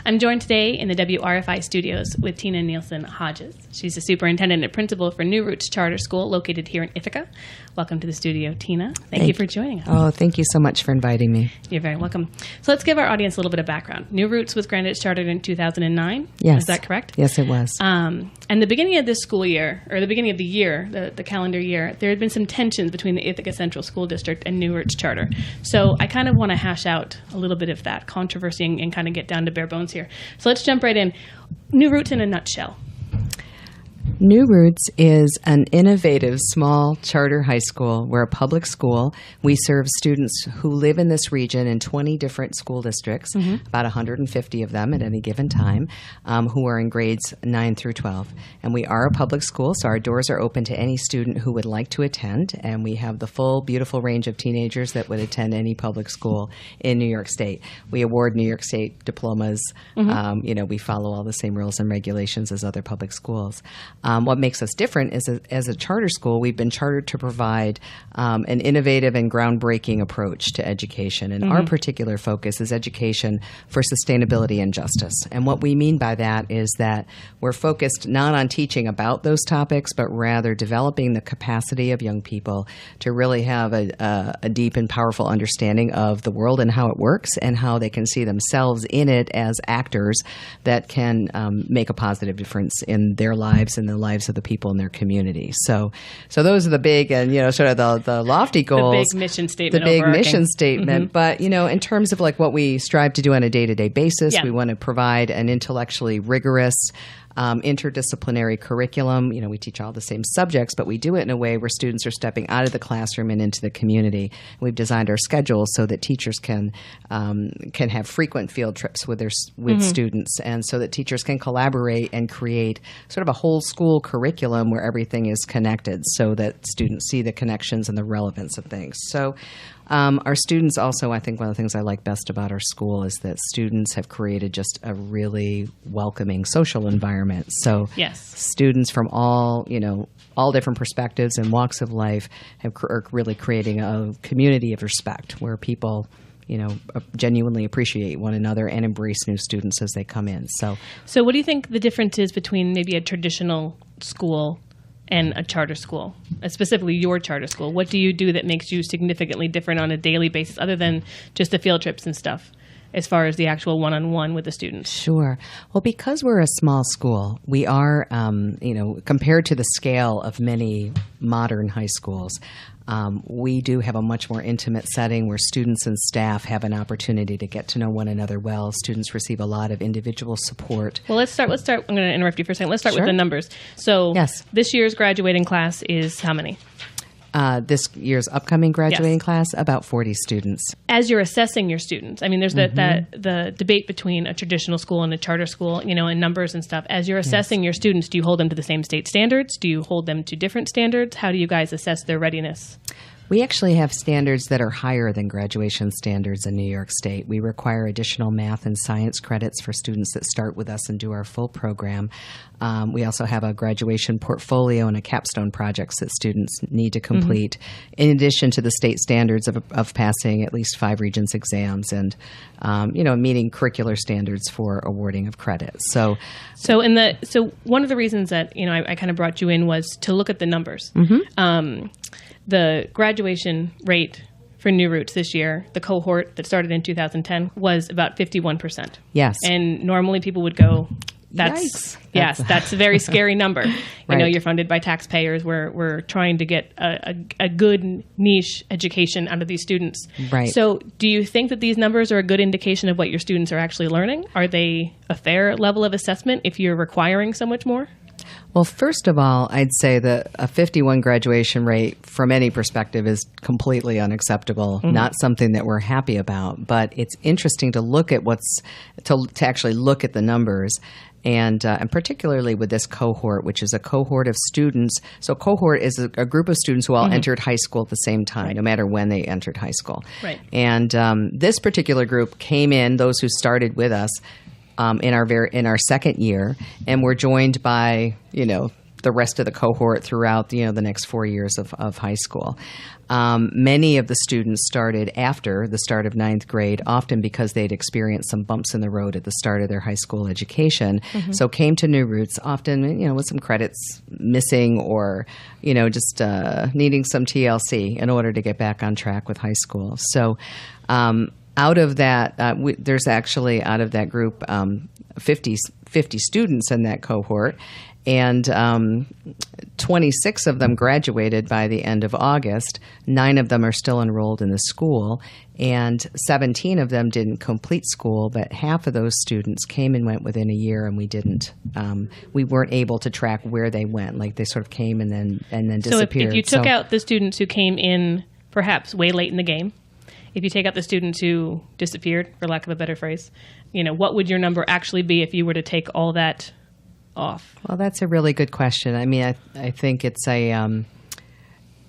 I'm joined today in the WRFI studios with Tina Nilsen-Hodges. She's the superintendent and principal for New Roots Charter School located here in Ithaca. Welcome to the studio, Tina. Thank you for joining us. Oh, thank you so much for inviting me. You're very welcome. So let's give our audience a little bit of background. New Roots was granted chartered in 2009. Yes. Is that correct? Yes, it was. And the beginning of this school year, or the beginning of the year, the calendar year, there had been some tensions between the Ithaca Central School District and New Roots Charter. So I kind of want to hash out a little bit of that controversy and kind of get down to bare bones here. So let's jump right in. New Roots in a nutshell. New Roots is an innovative small charter high school. We're a public school. We serve students who live in this region in 20 different school districts, about 150 of them at any given time, who are in grades 9 through 12. And we are a public school, so our doors are open to any student who would like to attend. And we have the full, beautiful range of teenagers that would attend any public school in New York State. We award New York State diplomas. We follow all the same rules and regulations as other public schools. What makes us different is as a charter school, we've been chartered to provide an innovative and groundbreaking approach to education. And our particular focus is education for sustainability and justice. And what we mean by that is that we're focused not on teaching about those topics, but rather developing the capacity of young people to really have a deep and powerful understanding of the world and how it works and how they can see themselves in it as actors that can make a positive difference in their lives and the lives of the people in their community. So those are the big and, sort of the lofty goals. The big mission statement. The big mission statement. But, in terms of like what we strive to do on a day-to-day basis, we want to provide an intellectually rigorous, interdisciplinary curriculum. We teach all the same subjects, but we do it in a way where students are stepping out of the classroom and into the community. We've designed our schedules so that teachers can have frequent field trips with students, and so that teachers can collaborate and create sort of a whole school curriculum where everything is connected, so that students see the connections and the relevance of things. So. Our students also, I think one of the things I like best about our school is that students have created just a really welcoming social environment. So students from all different perspectives and walks of life are really creating a community of respect where people genuinely appreciate one another and embrace new students as they come in. So what do you think the difference is between maybe a traditional school and a charter school, specifically your charter school? What do you do that makes you significantly different on a daily basis other than just the field trips and stuff as far as the actual one-on-one with the students? Sure. Well, because we're a small school, we are, compared to the scale of many modern high schools, we do have a much more intimate setting where students and staff have an opportunity to get to know one another well. Students receive a lot of individual support. Well, let's start. I'm going to interrupt you for a second. Let's start with the numbers. So this year's graduating class is how many? This year's upcoming graduating class, about 40 students. As you're assessing your students, there's the debate between a traditional school and a charter school, and numbers and stuff. As you're assessing your students, do you hold them to the same state standards? Do you hold them to different standards? How do you guys assess their readiness? We actually have standards that are higher than graduation standards in New York State. We require additional math and science credits for students that start with us and do our full program. We also have a graduation portfolio and a capstone projects that students need to complete, in addition to the state standards of passing at least 5 Regents exams and, meeting curricular standards for awarding of credit. So one of the reasons that, I kind of brought you in was to look at the numbers. The graduation rate for New Roots this year, the cohort that started in 2010, was about 51%. Yes. And normally people would go, that's a very scary number. Right. You're funded by taxpayers. We're trying to get a good niche education out of these students. Right. So do you think that these numbers are a good indication of what your students are actually learning? Are they a fair level of assessment if you're requiring so much more? Well, first of all, I'd say that a 51 graduation rate from any perspective is completely unacceptable, not something that we're happy about. But it's interesting to look at to actually look at the numbers. And particularly with this cohort, which is a cohort of students. So cohort is a group of students who all entered high school at the same time, no matter when they entered high school. Right. And this particular group came in, those who started with us, in our second year, and we're joined by the rest of the cohort throughout the next 4 years of high school. Many of the students started after the start of ninth grade, often because they'd experienced some bumps in the road at the start of their high school education. So came to New Roots often, with some credits missing or, just needing some TLC in order to get back on track with high school. So out of that, there's actually out of that group 50 students in that cohort. And 26 of them graduated by the end of August. 9 of them are still enrolled in the school, and 17 of them didn't complete school, but half of those students came and went within a year, and we weren't able to track where they went. Like, they sort of came and then disappeared. So if you took out the students who came in perhaps way late in the game, if you take out the students who disappeared, for lack of a better phrase, what would your number actually be if you were to take all that off? Well, that's a really good question. I mean, I think it's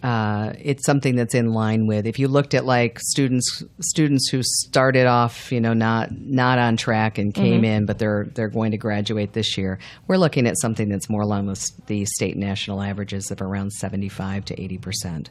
it's something that's in line with, if you looked at like students who started off, not on track and came in, but they're going to graduate this year. We're looking at something that's more along with the state and national averages of around 75 to 80%.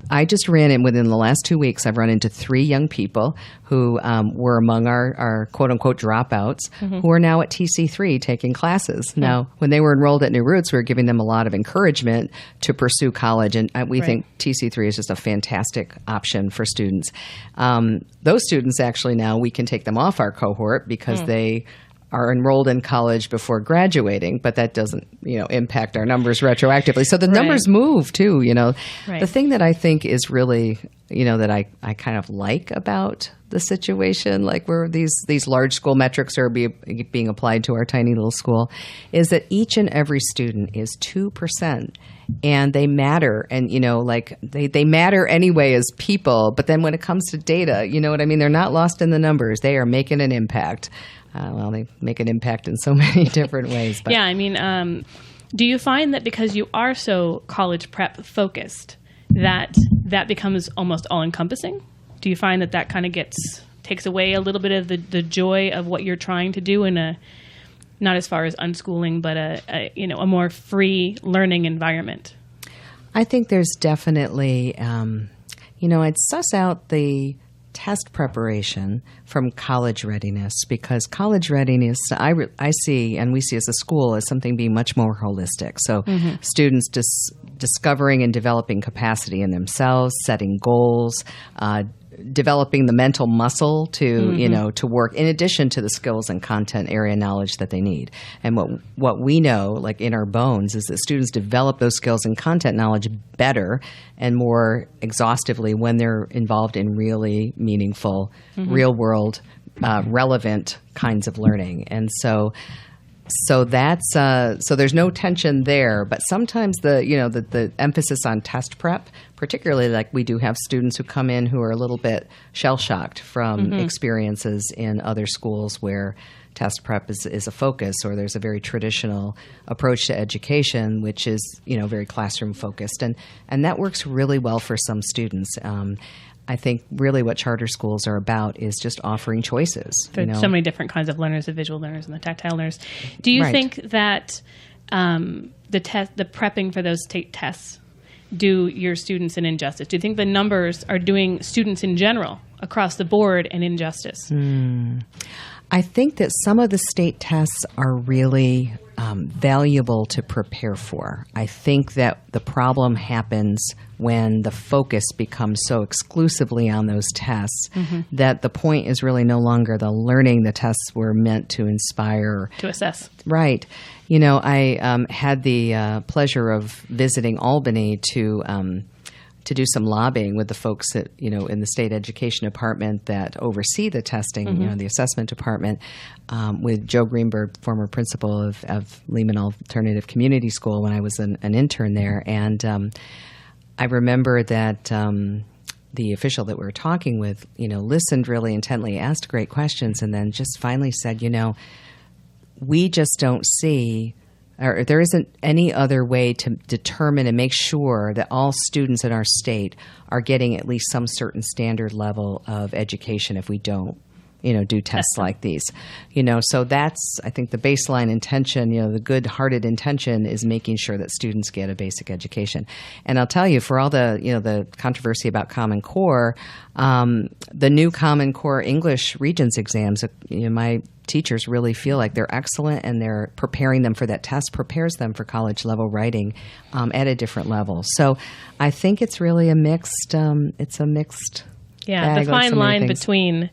I just ran in within the last 2 weeks. I've run into 3 young people who were among our quote unquote dropouts who are now at TC3 taking classes. Now, when they were enrolled at New Roots, we were giving them a lot of encouragement to pursue college, and we think TC3 is just a fantastic option for students. Those students actually now we can take them off our cohort because they are enrolled in college before graduating, but that doesn't, impact our numbers retroactively. So the numbers move too, The thing that I think is really, that I kind of like about the situation, like where these large school metrics are being applied to our tiny little school, is that each and every student is 2%. And they matter, and they matter anyway as people. But then when it comes to data, you know what I mean? They're not lost in the numbers. They are making an impact. They make an impact in so many different ways. But. Yeah, I mean, do you find that because you are so college prep focused, that becomes almost all encompassing? Do you find that kind of takes away a little bit of the joy of what you're trying to do in a, not as far as unschooling, but a more free learning environment? I think there's definitely, I'd suss out the test preparation from college readiness, because college readiness, I see, and we see as a school, as something being much more holistic. So students discovering and developing capacity in themselves, setting goals, developing the mental muscle to to work in addition to the skills and content area knowledge that they need. And what we know, like in our bones, is that students develop those skills and content knowledge better and more exhaustively when they're involved in really meaningful, real world, relevant kinds of learning. And so that's so there's no tension there, but sometimes the emphasis on test prep, particularly like we do have students who come in who are a little bit shell shocked from experiences in other schools where test prep is a focus, or there's a very traditional approach to education, which is very classroom focused, and that works really well for some students. I think really what charter schools are about is just offering choices. There's so many different kinds of learners, the visual learners and the tactile learners. Do you think that the prepping for those state tests do your students an injustice? Do you think the numbers are doing students in general across the board an injustice? I think that some of the state tests are really valuable to prepare for. I think that the problem happens when the focus becomes so exclusively on those tests that the point is really no longer the learning the tests were meant to inspire. To assess. Right. I had the pleasure of visiting Albany to do some lobbying with the folks that, in the state education department that oversee the testing, the assessment department, with Joe Greenberg, former principal of Lehman Alternative Community School when I was an intern there. And I remember that the official that we were talking with, listened really intently, asked great questions, and then just finally said, we just don't see, or there isn't any other way to determine and make sure that all students in our state are getting at least some certain standard level of education if we don't do tests like these. So that's, I think, the baseline intention, the good-hearted intention is making sure that students get a basic education. And I'll tell you, for all the controversy about Common Core, the new Common Core English Regents exams, my teachers really feel like they're excellent, and they're preparing them for that test, prepares them for college-level writing at a different level. So I think it's really a mixed the fine line between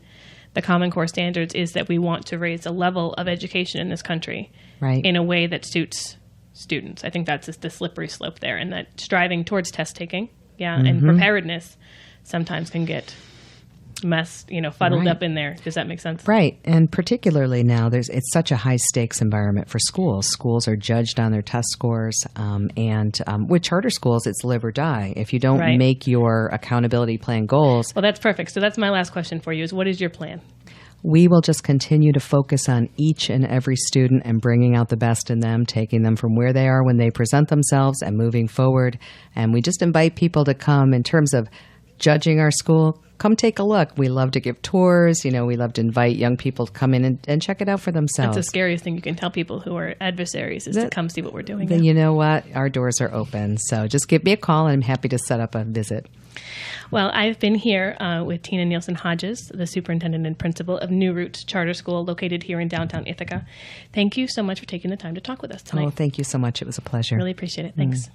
the Common Core standards is that we want to raise the level of education in this country in a way that suits students. I think that's just the slippery slope there, and that striving towards test taking, and preparedness sometimes can get fuddled up in there. Does that make sense? Right. And particularly now, it's such a high-stakes environment for schools. Schools are judged on their test scores, and with charter schools, it's live or die. If you don't make your accountability plan goals... Well, that's perfect. So that's my last question for you, is what is your plan? We will just continue to focus on each and every student and bringing out the best in them, taking them from where they are when they present themselves and moving forward. And we just invite people to come in terms of judging our school. Come take a look. We love to give tours. We love to invite young people to come in and check it out for themselves. That's the scariest thing you can tell people who are adversaries is to come see what we're doing. Then you know what? Our doors are open. So just give me a call, and I'm happy to set up a visit. Well, I've been here with Tina Nilsen-Hodges, the superintendent and principal of New Roots Charter School located here in downtown Ithaca. Thank you so much for taking the time to talk with us tonight. Oh, thank you so much. It was a pleasure. Really appreciate it. Thanks.